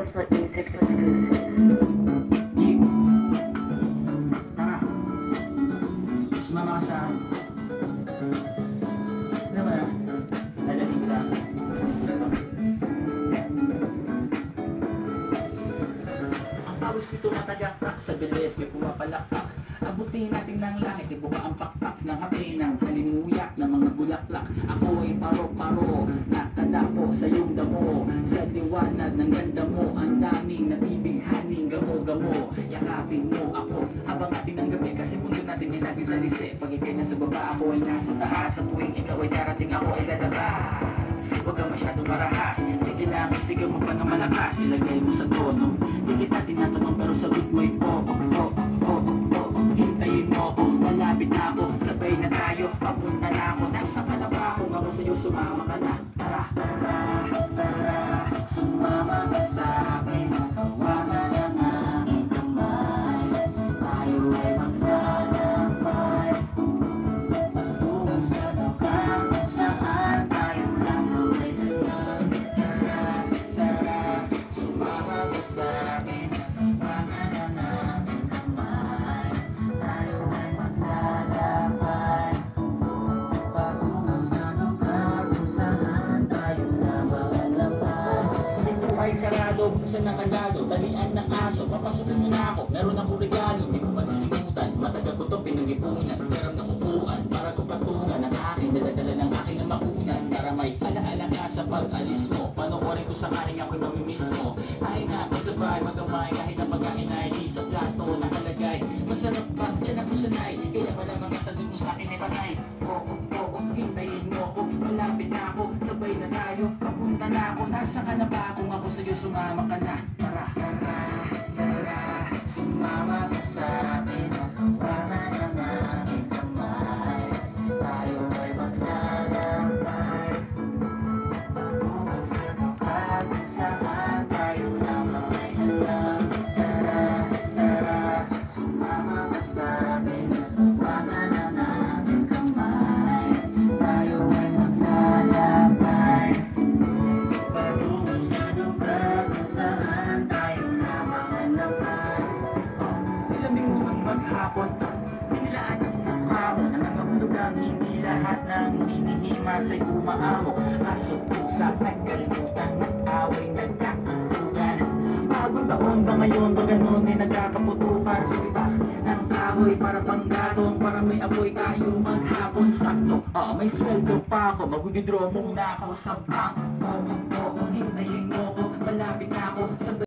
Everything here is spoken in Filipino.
to Flip Music exclusive. Yeah. Tara. Sumama ka sa akin. Ano ba na? Dadating kita. Gusto. Ang pawis ko tumatagaktak sa bilis may pumapalakpak. Abutin natin ng langit, ibuka ang pakpak ng hape ng halimuyak ng mga bulaklak. Ako ay paro-paro, nakadapo sa iyong damo. Sa liwanag ng ganda mo, ang daming nabibighaning gamo-gamo. Yakapin mo ako habang ating ang gabi, kasi mundo natin ay natin sa lise. Pag ikay nasa baba, ako ay nasa taas. Sa tuwing ikaw ay darating, ako ay dadaba. Huwag ka masyadong marahas, sige lang, sige mo pa ng malakas. Ilagay mo sa tono, di kita tinatanong pero sagot mo'y hintayin mo ako, malapit na ako, sabay na tayo, papunta na ako. Nasa ka na ba? Kung ako sa'yo, sumama ka na. Tara, tara, tara, sumama ka sa'kin. Hawakan ang aking kamay, tayo ay maglalakbay patungo sa lugar kung saan tayo lang ay naglalakbay. Tara, tara, sumama ka sa'kin. Hawakan ang aking kamay, tayo ay maglalakbay patungo sa lugar kung saan tayo lang maglalakbay. Ito ay sarado, buksan ng kandado, talian ng aso, papasukin mo na ako, meron akong regalo, hindi mo malilimutan. Matagal ko to pinag-ipunan, meron ng upuan para ko patungan ang aking daladala ng aking makunan. Para may alaala ka sa pag-alis mo, panoorin ko sakaling ako'y mamimiss mo. Ay nga, masabay, magamay, kahit ang pagkain ay di sa plato nakalagay. Masarap pa, dyan ako sanay, kaya pala mga sagot mo sa akin ay patay. Oo, hintayin mo ako, malapit na ako, sabay na tayo, papunta na ako. Nasa ka na ba? Kung ako sa'yo, sumama ka na. Tara, tara, tara, sumama ka sa'kin. Hawakan ang aking kamay, tayo ay maglalakbay patungo sa lugar kung saan tayo lang ay naglalakbay. Tara, tara, sumama ka sa'kin. Hawakan ang aking kamay, tayo ay maglalakbay patungo sa lugar kung saan tayo lang ay naglalakbay. Ilamig mo ng maghapon, binilaan ang mukha mo, nangangahulog ang hindi lahat ng hinihima sa'y umaamo. Asok pusa, nagkalimutan, mag-away, nagkakulugan. Bagong taon ba ngayon, ba ganun ay nagkakaputukan? Sa bitak ng kahoy para panggatong, para may apoy tayo maghapon. Sakto, may sweldo pa ako, mag-withdraw muna ako sa bank. Oo, hintayin mo ko, malapit na ako, sabay